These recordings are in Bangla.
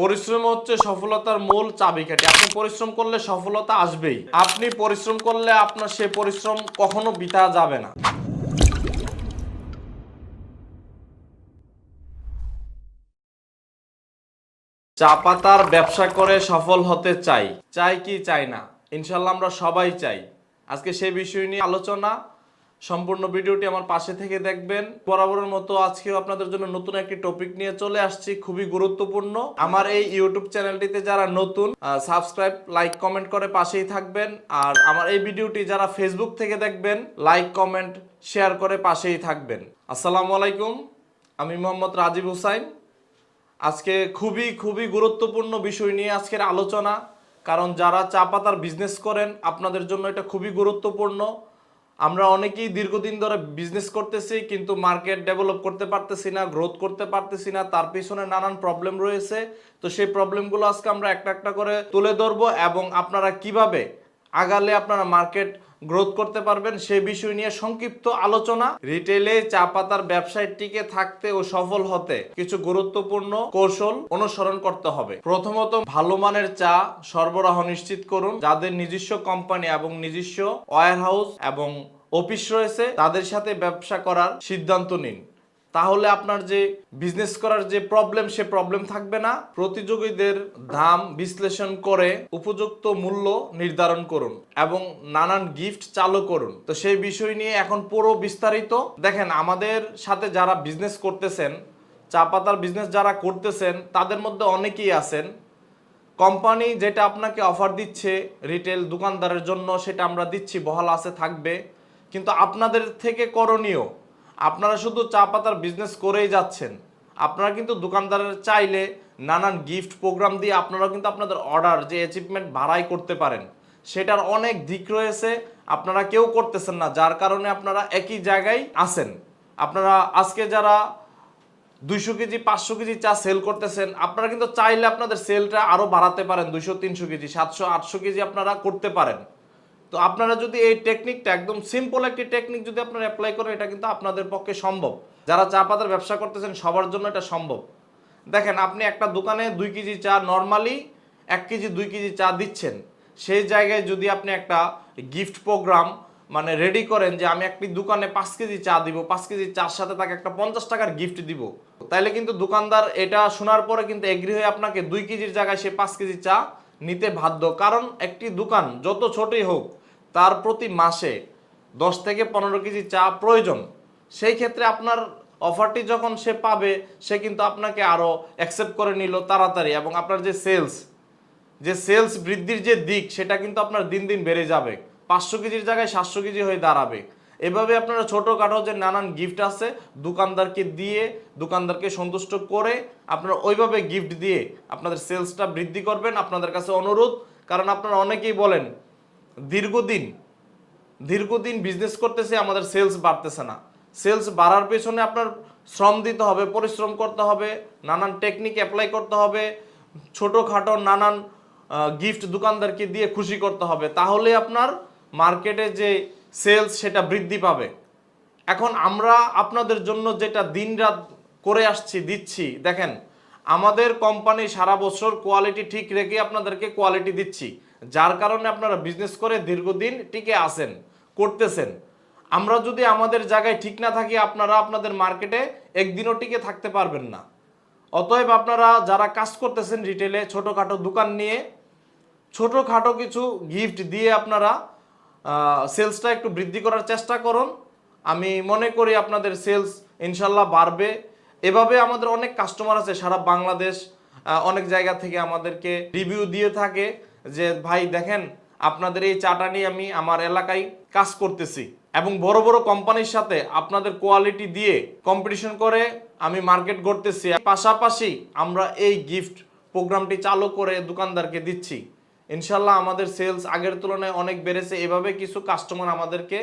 পরিশ্রম হচ্ছে সফলতার মূল চাবিকাঠি। আপনি পরিশ্রম করলে সফলতা আসবেই। আপনি পরিশ্রম করলে আপনার সে পরিশ্রম কখনো বৃথা যাবে না। চা পাতার ব্যবসা করে সফল হতে চাই, চাই কি চাই না? ইনশাল্লাহ আমরা সবাই চাই। আজকে সেই বিষয় নিয়ে আলোচনা। সম্পূর্ণ ভিডিওটি আমার পাশে থেকে দেখবেন। বরাবরের মতো আজকেও আপনাদের জন্য নতুন একটি টপিক নিয়ে চলে আসছি, খুবই গুরুত্বপূর্ণ। আমার এই ইউটিউব চ্যানেলটিতে যারা নতুন, সাবস্ক্রাইব, লাইক, কমেন্ট করে পাশেই থাকবেন। আর আমার এই ভিডিওটি যারা ফেসবুক থেকে দেখবেন, লাইক, কমেন্ট, শেয়ার করে পাশেই থাকবেন। আসসালামু আলাইকুম, আমি মোহাম্মদ রাজীব হুসাইন। আজকে খুবই গুরুত্বপূর্ণ বিষয় নিয়ে আজকের আলোচনা। কারণ যারা চা পাতার বিজনেস করেন আপনাদের জন্য এটা খুবই গুরুত্বপূর্ণ। আমরা অনেকেই দীর্ঘদিন ধরে বিজনেস করতেছি, কিন্তু মার্কেট ডেভেলপ করতে পারতেছি না, গ্রোথ করতে পারতেছি না। তার পিছনে নানান প্রবলেম রয়েছে। তো সেই প্রবলেমগুলো আজকে আমরা একটা একটা করে তুলে ধরবো এবং আপনারা কিভাবে আগালে আপনারা মার্কেট গ্রোথ করতে পারবেন সেই বিষয় নিয়ে সংক্ষিপ্ত আলোচনা। রিটেলে চা পাতার ব্যবসায় টিকে থাকতে ও সফল হতে কিছু গুরুত্বপূর্ণ কৌশল অনুসরণ করতে হবে। প্রথমত, ভালো মানের চা সরবরাহ নিশ্চিত করুন। যাদের নিজস্ব কোম্পানি এবং নিজস্ব ওয়্যারহাউস এবং অফিস রয়েছে তাদের সাথে ব্যবসা করার সিদ্ধান্ত নিন। তাহলে আপনার যে বিজনেস করার যে প্রবলেম, সে প্রবলেম থাকবে না। প্রতিযোগীদের দাম বিশ্লেষণ করে উপযুক্ত মূল্য নির্ধারণ করুন এবং নানান গিফট চালু করুন। তো সেই বিষয় নিয়ে এখন পুরো বিস্তারিত দেখেন। আমাদের সাথে যারা বিজনেস করতেছেন, চা পাতার বিজনেস যারা করতেছেন, তাদের মধ্যে অনেকেই আছেন কোম্পানি যেটা আপনাকে অফার দিচ্ছে রিটেল দোকানদারের জন্য, সেটা আমরা দিচ্ছি, বহাল আছে, থাকবে। কিন্তু আপনাদের থেকে করণীয়, আপনারা শুধু চা পাতার বিজনেস করেই যাচ্ছেন। আপনারা কিন্তু দোকানদারের চাইলে নানান গিফট প্রোগ্রাম দিয়ে আপনারা কিন্তু আপনাদের অর্ডার যে অ্যাচিভমেন্ট বাড়াই করতে পারেন। সেটার অনেক দিক রয়েছে, আপনারা কেউ করতেছেন না, যার কারণে আপনারা একই জায়গায় আছেন। আপনারা আজকে যারা 200 কেজি 500 কেজি চা সেল করতেছেন, আপনারা কিন্তু চাইলে আপনাদের সেলটা আরো বাড়াতে পারেন। 200 300 কেজি 700 800 কেজি আপনারা করতে পারেন। তো আপনারা যদি এই টেকনিকটা, একদম সিম্পল একটি টেকনিক যদি আপনারা অ্যাপ্লাই করেন, এটা কিন্তু আপনাদের পক্ষে সম্ভব। যারা চা পাতার ব্যবসা করতেছেন সবার জন্য এটা সম্ভব। দেখেন, আপনি একটা দোকানে 2 কেজি চা নর্মালি 1 কেজি 2 কেজি চা দিচ্ছেন, সেই জায়গায় যদি আপনি একটা গিফট প্রোগ্রাম মানে রেডি করেন যে আমি একটি দোকানে 5 কেজি চা দিব, 5 কেজি চার সাথে তাকে একটা 50 টাকার গিফট দিব, তাইলে কিন্তু দোকানদার এটা শোনার পরে কিন্তু এগ্রি হয়ে আপনাকে 2 কেজির জায়গায় সে 5 কেজি চা নিতে বাধ্য। কারণ একটি দোকান যত ছোটই হোক, তার প্রতি মাসে 10 থেকে 15 কেজি চা প্রয়োজন। সেই ক্ষেত্রে আপনার অফারটি যখন সে পাবে, সে কিন্তু আপনাকে আরো অ্যাকসেপ্ট করে নিল তাড়াতাড়ি, এবং আপনার যে সেলস বৃদ্ধির যে দিক, সেটা কিন্তু আপনার দিন দিন বেড়ে যাবে। 500 কেজির জায়গায় 700 কেজি হয়ে দাঁড়াবে। এভাবে আপনারা ছোটোখাটো যে নানান গিফট আছে দোকানদারকে দিয়ে, দোকানদারকে সন্তুষ্ট করে আপনারা ওইভাবে গিফট দিয়ে আপনাদের সেলসটা বৃদ্ধি করবেন। আপনাদের কাছে অনুরোধ, কারণ আপনারা অনেকেই বলেন দীর্ঘদিন বিজনেস করতেছে, আমাদের সেলস বাড়তেছে না। সেলস বাড়ার পেছনে আপনার শ্রম দিতে হবে, পরিশ্রম করতে হবে, নানান টেকনিক অ্যাপ্লাই করতে হবে, ছোটোখাটো নানান গিফট দোকানদারকে দিয়ে খুশি করতে হবে। তাহলে আপনার মার্কেটে যে সেলস সেটা বৃদ্ধি পাবে। এখন আমরা আপনাদের জন্য যেটা দিনরাত করে আসছি, দিচ্ছি, দেখেন আমাদের কোম্পানি সারা বছর কোয়ালিটি ঠিক রেখে আপনাদেরকে কোয়ালিটি দিচ্ছি, যার কারণে আপনারা বিজনেস করে দীর্ঘদিন টিকে আছেন, করতেছেন। আমরা যদি আমাদের জায়গায় ঠিক না থাকি, আপনারা আপনাদের মার্কেটে একদিনও টিকে থাকতে পারবেন না। অতএব আপনারা যারা কাজ করতেছেন রিটেলে, ছোটোখাটো দোকান নিয়ে ছোটোখাটো কিছু গিফট দিয়ে আপনারা সেলসটা একটু বৃদ্ধি করার চেষ্টা করুন। আমি মনে করি আপনাদের সেলস ইনশাল্লাহ বাড়বে। এভাবে আমাদের অনেক কাস্টমার আছে সারা বাংলাদেশ, অনেক জায়গা থেকে আমাদেরকে রিভিউ দিয়ে থাকে যে ভাই দেখেন, আপনাদের এই চাটা নিয়ে আমি আমার এলাকায় কাজ করতেছি এবং বড় বড় কোম্পানির সাথে আপনাদের কোয়ালিটি দিয়ে কম্পিটিশন করে আমি মার্কেট গড়তেছি। পাশাপাশি আমরা এই গিফট প্রোগ্রামটি চালু করে দোকানদারকে দিচ্ছি। ইনশাল্লাহ আমাদের সেলস আগের তুলনায় অনেক বেড়েছে। এভাবে কিছু কাস্টমার আমাদেরকে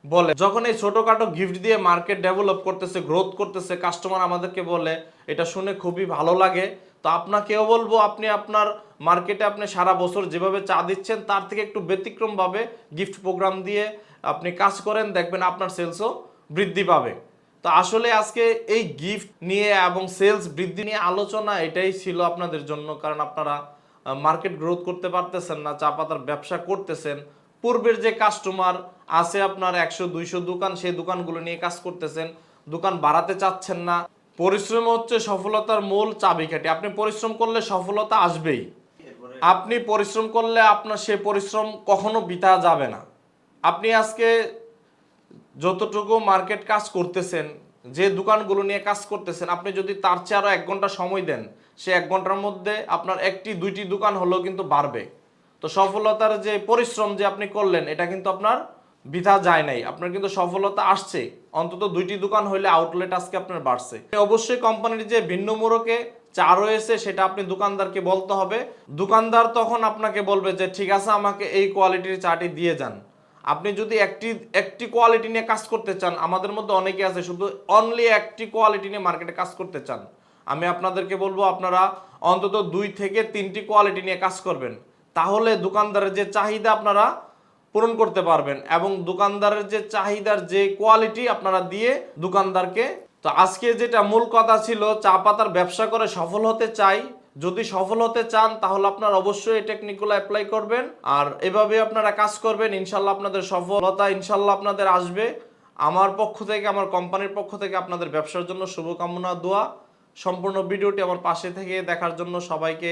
বলে, যখন এই ছোটখাটো গিফট দিয়ে মার্কেট ডেভেলপ করতেছে, গ্রোথ করতেছে, কাস্টমার আমাদেরকে বলে, এটা শুনে খুবই ভালো লাগে। তো আপনাকেও বলবো, আপনি আপনার মার্কেটে আপনি সারা বছর যেভাবে চা দিচ্ছেন, তার থেকে একটু ব্যতিক্রমভাবে গিফট প্রোগ্রাম দিয়ে আপনি কাজ করেন, দেখবেন আপনার সেলসও বৃদ্ধি পাবে। তো আসলে আজকে এই গিফট নিয়ে এবং সেলস বৃদ্ধি নিয়ে আলোচনা এটাই ছিল আপনাদের জন্য, কারণ আপনারা মার্কেট গ্রোথ করতে পারতেছেন না, চা পাতার ব্যবসা করতেছেন, পূর্বের যে কাস্টমার আছে আপনার 100-200 দোকান, সেই দোকানগুলো নিয়ে কাজ করতেছেন, দোকান বাড়াতে চাচ্ছেন না। পরিশ্রম হচ্ছে সফলতার মূল চাবিকাঠি। আপনি পরিশ্রম করলে সফলতা আসবেই। আপনি পরিশ্রম করলে আপনার সে পরিশ্রম কখনো বৃথা যাবে না। আপনি আজকে যতটুকু মার্কেট কাজ করতেছেন, যে দোকানগুলো নিয়ে কাজ করতেছেন, আপনি যদি তার চেয়ে আরো 1 ঘন্টা সময় দেন, সে 1 ঘন্টার মধ্যে আপনার 1-2টি দোকান হলেও কিন্তু বাড়বে। তো সফলতার যে পরিশ্রম যে আপনি করলেন, এটা কিন্তু আপনার বৃথা যায় নাই, আপনার কিন্তু সফলতা আসছে। অন্তত 2টি দোকান হইলে আউটলেট আজকে আপনার বাড়ছে। অবশ্যই কোম্পানির যে ভিন্ন মোড়কে চা রয়েছে সেটা আপনি দোকানদারকে বলতে হবে। দোকানদার তখন আপনাকে বলবে যে ঠিক আছে, আমাকে এই কোয়ালিটির চাটি দিয়ে যান। আপনি যদি একটি কোয়ালিটি নিয়ে কাজ করতে চান, আমাদের মধ্যে অনেকে আছে শুধু অনলি একটি কোয়ালিটি নিয়ে মার্কেটে কাজ করতে চান, আমি আপনাদেরকে বলবো আপনারা অন্তত 2 থেকে 3টি কোয়ালিটি নিয়ে কাজ করবেন। তাহলে দোকানদারের যে চাহিদা আপনারা পূরণ করতে পারবেন, এবং দোকানদারের যে চাহিদার যে কোয়ালিটি আপনারা দিয়ে দোকানদারকে। তো আজকে যেটা মূল কথা ছিল, চা পাতার ব্যবসা করে সফল হতে চাই, যদি সফল হতে চান তাহলে আপনারা অবশ্যই এই টেকনিকগুলো অ্যাপ্লাই করবেন, আর এভাবে আপনারা কাজ করবেন। ইনশাল্লাহ আপনাদের সফলতা ইনশাল্লাহ আপনাদের আসবে। আমার পক্ষ থেকে, আমার কোম্পানির পক্ষ থেকে আপনাদের ব্যবসার জন্য শুভকামনা, দোয়া। সম্পূর্ণ ভিডিওটি আমার পাশে থেকে দেখার জন্য সবাইকে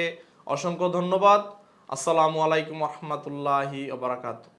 অসংখ্য ধন্যবাদ। আসসালামু আলাইকুম রহমতুল্লাহি ওয়া বারাকাতুহু।